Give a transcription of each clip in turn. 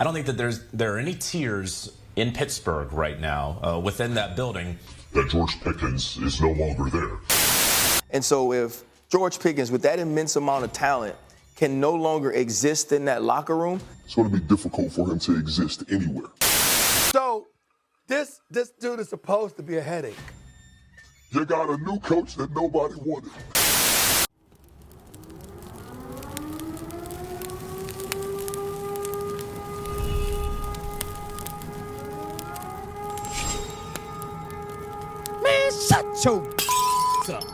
I don't think that there are any tears in Pittsburgh right now within that building. That George Pickens is no longer there. And so if George Pickens, with that immense amount of talent, can no longer exist in that locker room, It's going to be difficult for him to exist anywhere. So this dude is supposed to be a headache. You got a new coach that nobody wanted. Man, shut your up.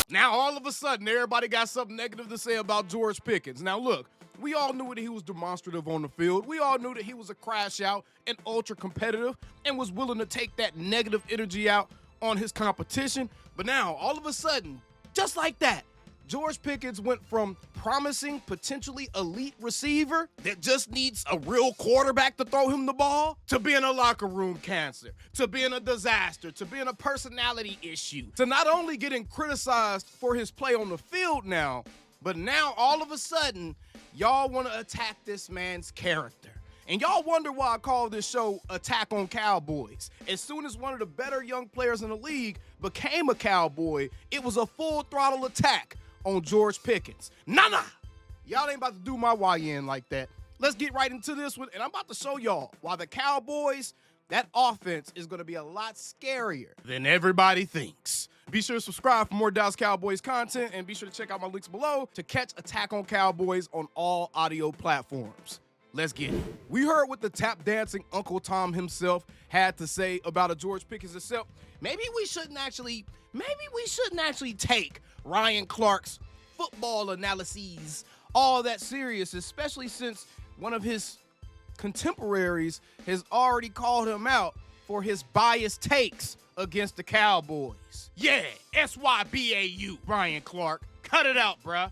Now, all of a sudden, everybody got something negative to say about George Pickens. Now, look, we all knew that he was demonstrative on the field. We all knew that he was a crash out and ultra competitive and was willing to take that negative energy out on his competition. But now, all of a sudden, just like that, George Pickens went from promising, potentially elite receiver that just needs a real quarterback to throw him the ball to being a locker room cancer, to being a disaster, to being a personality issue, to not only getting criticized for his play on the field now, but now all of a sudden, y'all want to attack this man's character. And y'all wonder why I call this show Attack on Cowboys. As soon as one of the better young players in the league became a Cowboy, it was a full throttle attack on George Pickens. Nah. Y'all ain't about to do my YN like that. Let's get right into this one, and I'm about to show y'all why the Cowboys, that offense is going to be a lot scarier than everybody thinks. Be sure to subscribe for more Dallas Cowboys content, and be sure to check out my links below to catch Attack on Cowboys on all audio platforms. Let's get it. We heard what the tap-dancing Uncle Tom himself had to say about a George Pickens himself. Maybe we shouldn't actually take Ryan Clark's football analyses all that serious, especially since one of his contemporaries has already called him out for his biased takes against the Cowboys. Yeah, SYBAU, Ryan Clark. Cut it out, bruh.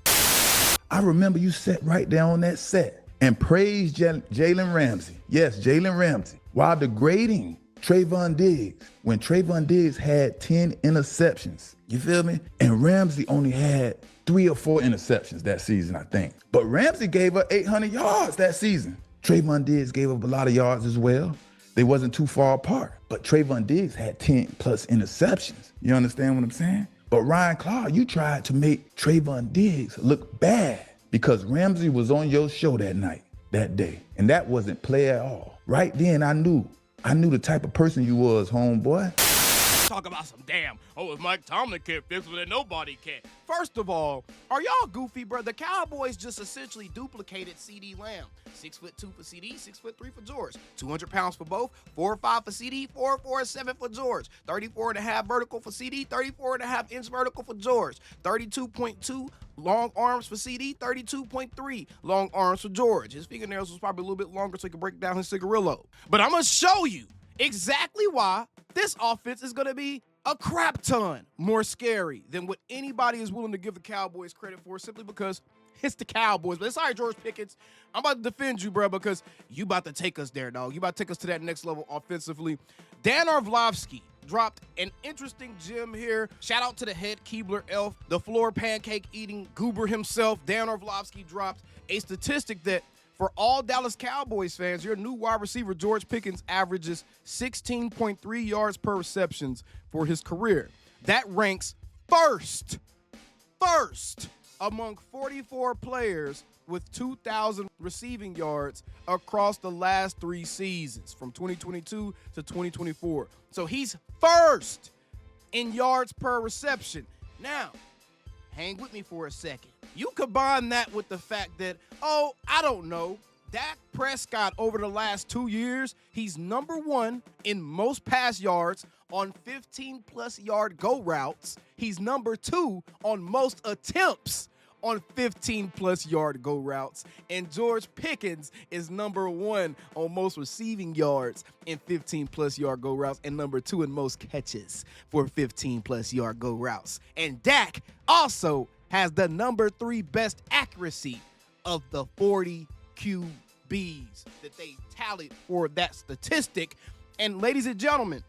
I remember you sat right there on that set and praised Jalen Ramsey. Yes, Jalen Ramsey. While degrading Trayvon Diggs, when Trayvon Diggs had 10 interceptions. You feel me? And Ramsey only had 3 or 4 interceptions that season, I think. But Ramsey gave up 800 yards that season. Trayvon Diggs gave up a lot of yards as well. They wasn't too far apart. But Trayvon Diggs had 10 plus interceptions. You understand what I'm saying? But Ryan Clark, you tried to make Trayvon Diggs look bad because Ramsey was on your show that night, that day. And that wasn't play at all. Right then, I knew the type of person you was, homeboy. Talk about some damn, if Mike Tomlin can't fix it, then nobody can. First of all, are y'all goofy, bro? The Cowboys just essentially duplicated CeeDee Lamb. 6'2" for CeeDee, 6'3" for George. 200 pounds for both, 4'5" for CeeDee, 4'7" for George. 34.5 vertical for CeeDee, 34.5 inch vertical for George. 32.2 long arms for CeeDee, 32.3 long arms for George. His fingernails was probably a little bit longer so he could break down his cigarillo. But I'm going to show you exactly why this offense is going to be a crap ton more scary than what anybody is willing to give the Cowboys credit for, simply because it's the Cowboys. But sorry, George Pickens, I'm about to defend you, bro, because you about to take us there, dog. You about to take us to that next level offensively. Dan Orlovsky dropped an interesting gem here. Shout out to the head Keebler elf, the floor pancake eating goober himself. Dan Orlovsky dropped a statistic that for all Dallas Cowboys fans, your new wide receiver, George Pickens, averages 16.3 yards per receptions for his career. That ranks first among 44 players with 2,000 receiving yards across the last 3 seasons, from 2022 to 2024. So he's first in yards per reception. Now, hang with me for a second. You combine that with the fact that, I don't know, Dak Prescott over the last 2 years, he's number 1 in most pass yards on 15-plus yard go routes. He's number 2 on most attempts on 15-plus yard go routes. And George Pickens is number 1 on most receiving yards in 15-plus yard go routes and number 2 in most catches for 15-plus yard go routes. And Dak also has the number 3 best accuracy of the 40 QBs that they tallied for that statistic. And ladies and gentlemen,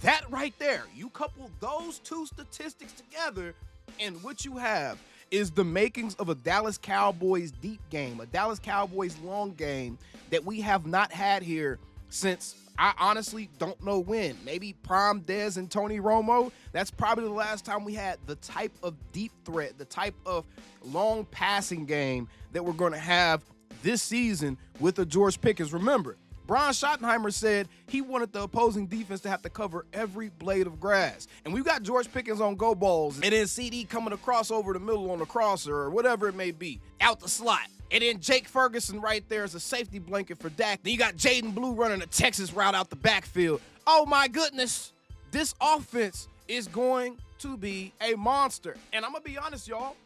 that right there, you couple those 2 statistics together, and what you have is the makings of a Dallas Cowboys deep game, a Dallas Cowboys long game that we have not had here since I honestly don't know when. Maybe Prime Dez and Tony Romo. That's probably the last time we had the type of deep threat, the type of long passing game that we're going to have this season with the George Pickens. Remember, Brian Schottenheimer said he wanted the opposing defense to have to cover every blade of grass. And we've got George Pickens on go balls, and then CD coming across over the middle on the crosser or whatever it may be, out the slot. And then Jake Ferguson right there as a safety blanket for Dak. Then you got Jaden Blue running a Texas route out the backfield. Oh my goodness, this offense is going to be a monster. And I'm going to be honest, y'all,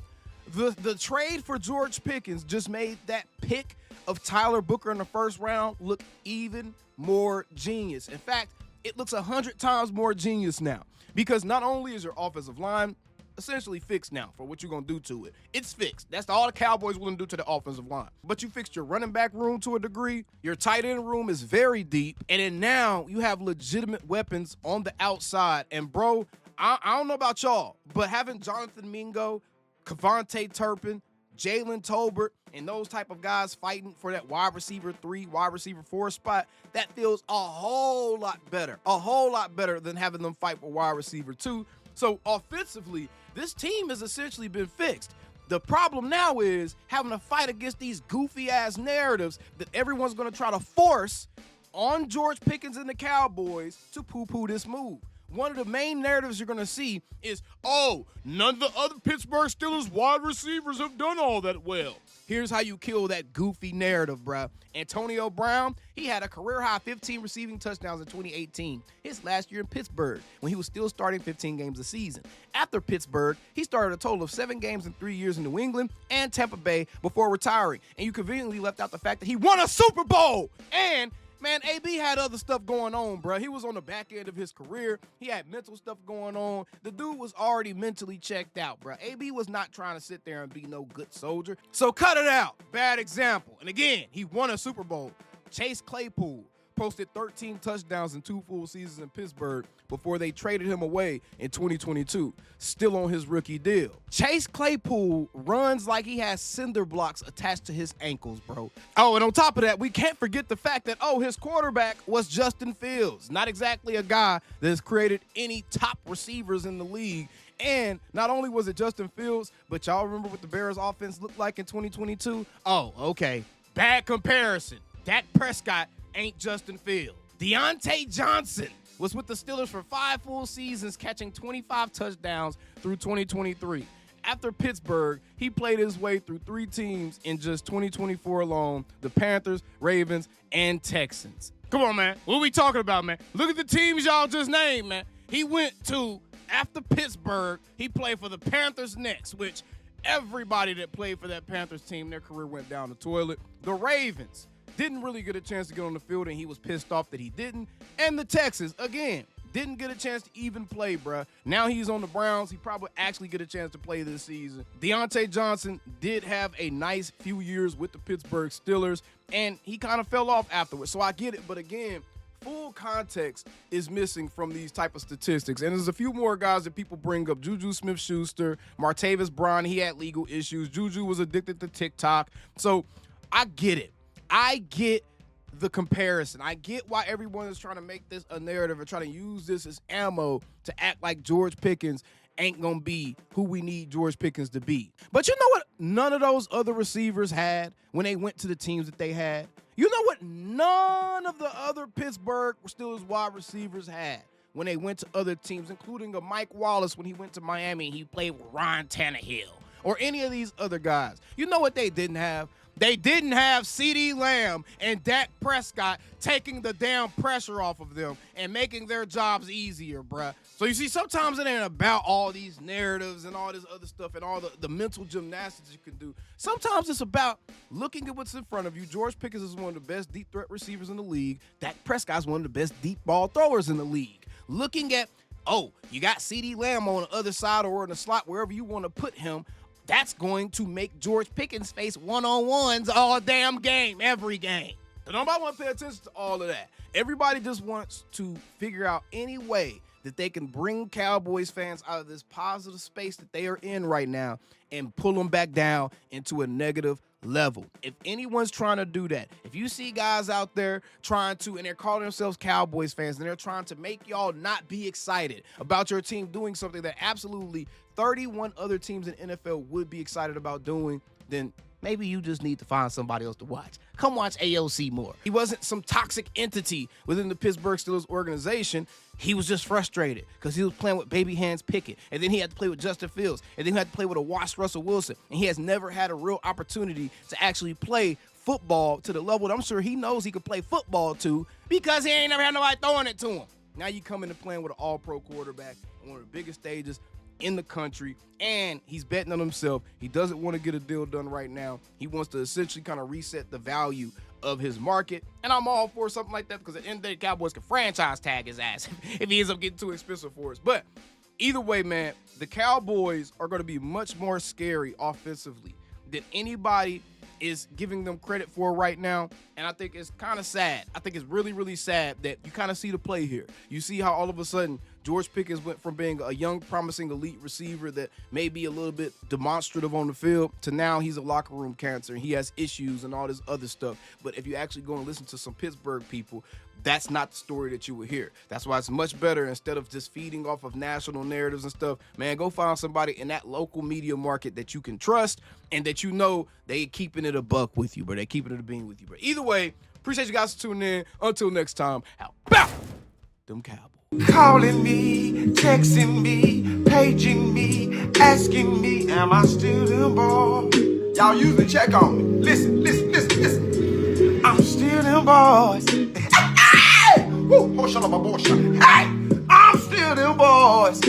the trade for George Pickens just made that pick of Tyler Booker in the first round look even more genius. In fact, it looks 100 times more genius now, because not only is your offensive line essentially fixed now for what you're going to do to it. It's fixed. That's all the Cowboys willing to do to the offensive line. But you fixed your running back room to a degree. Your tight end room is very deep. And then now you have legitimate weapons on the outside. And, bro, I don't know about y'all, but having Jonathan Mingo, Kevontae Turpin, Jalen Tolbert, and those type of guys fighting for that wide receiver 3, wide receiver 4 spot, that feels a whole lot better than having them fight for wide receiver 2. So offensively, this team has essentially been fixed. The problem now is having to fight against these goofy-ass narratives that everyone's going to try to force on George Pickens and the Cowboys to poo-poo this move. One of the main narratives you're going to see is, oh, none of the other Pittsburgh Steelers wide receivers have done all that well. Here's how you kill that goofy narrative, bruh. Antonio Brown, he had a career-high 15 receiving touchdowns in 2018, his last year in Pittsburgh, when he was still starting 15 games a season. After Pittsburgh, he started a total of 7 games in 3 years in New England and Tampa Bay before retiring. And you conveniently left out the fact that he won a Super Bowl. And man, AB had other stuff going on, bro. He was on the back end of his career. He had mental stuff going on. The dude was already mentally checked out, bro. AB was not trying to sit there and be no good soldier. So cut it out. Bad example. And again, he won a Super Bowl. Chase Claypool posted 13 touchdowns in 2 full seasons in Pittsburgh before they traded him away in 2022, still on his rookie deal. Chase Claypool runs like he has cinder blocks attached to his ankles, bro. Oh, and on top of that, we can't forget the fact that, his quarterback was Justin Fields, not exactly a guy that has created any top receivers in the league. And not only was it Justin Fields, but y'all remember what the Bears offense looked like in 2022? Oh, okay. Bad comparison. Dak Prescott ain't Justin Fields. Deontay Johnson was with the Steelers for 5 full seasons, catching 25 touchdowns through 2023. After Pittsburgh, he played his way through 3 teams in just 2024 alone: the Panthers, Ravens, and Texans. Come on, man. What are we talking about, man? Look at the teams y'all just named, man. He went to, after Pittsburgh, he played for the Panthers next, which everybody that played for that Panthers team, their career went down the toilet. The Ravens didn't really get a chance to get on the field, and he was pissed off that he didn't. And the Texans, again, didn't get a chance to even play, bruh. Now he's on the Browns. He probably actually get a chance to play this season. Deontay Johnson did have a nice few years with the Pittsburgh Steelers, and he kind of fell off afterwards. So I get it, but again, full context is missing from these type of statistics. And there's a few more guys that people bring up. Juju Smith-Schuster, Martavis Bryant, he had legal issues. Juju was addicted to TikTok. So I get it. I get the comparison. I get why everyone is trying to make this a narrative and trying to use this as ammo to act like George Pickens ain't going to be who we need George Pickens to be. But you know what none of those other receivers had when they went to the teams that they had? You know what none of the other Pittsburgh Steelers wide receivers had when they went to other teams, including a Mike Wallace when he went to Miami and he played with Ryan Tannehill, or any of these other guys? You know what they didn't have? They didn't have CeeDee Lamb and Dak Prescott taking the damn pressure off of them and making their jobs easier, bruh. So you see, sometimes it ain't about all these narratives and all this other stuff and all the mental gymnastics you can do. Sometimes it's about looking at what's in front of you. George Pickens is one of the best deep threat receivers in the league. Dak Prescott's one of the best deep ball throwers in the league. Looking at, you got CeeDee Lamb on the other side or in the slot, wherever you want to put him. That's going to make George Pickens face one-on-ones all damn game, every game. So nobody want to pay attention to all of that. Everybody just wants to figure out any way that they can bring Cowboys fans out of this positive space that they are in right now and pull them back down into a negative level. If anyone's trying to do that, if you see guys out there trying to, and they're calling themselves Cowboys fans, and they're trying to make y'all not be excited about your team doing something that absolutely 31 other teams in NFL would be excited about doing, then maybe you just need to find somebody else to watch. Come watch AOC more. He wasn't some toxic entity within the Pittsburgh Steelers organization. He was just frustrated because he was playing with baby hands Pickett, and then he had to play with Justin Fields, and then he had to play with a washed Russell Wilson, and he has never had a real opportunity to actually play football to the level that I'm sure he knows he could play football to because he ain't never had nobody throwing it to him. Now you come into playing with an all-pro quarterback on one of the biggest stages in the country, and he's betting on himself. He doesn't want to get a deal done right now. He wants to essentially kind of reset the value of his market, and I'm all for something like that because at the end of the day, Cowboys can franchise tag his ass if he ends up getting too expensive for us. But either way, man, the Cowboys are going to be much more scary offensively than anybody is giving them credit for right now, and I think it's kind of sad. I think it's really, really sad that you kind of see the play here. You see how all of a sudden George Pickens went from being a young, promising elite receiver that may be a little bit demonstrative on the field to now he's a locker room cancer and he has issues and all this other stuff. But if you actually go and listen to some Pittsburgh people, that's not the story that you would hear. That's why it's much better, instead of just feeding off of national narratives and stuff, man, go find somebody in that local media market that you can trust and that you know they keeping it a buck with you, bro. They keeping it a bean with you, bro. Either way, appreciate you guys for tuning in. Until next time, how about them Cowboys? Calling me, texting me, paging me, asking me, am I still them boys? Y'all usually check on me. Listen. I'm still them boys. Hey! Woo! Hey! I'm still them boys.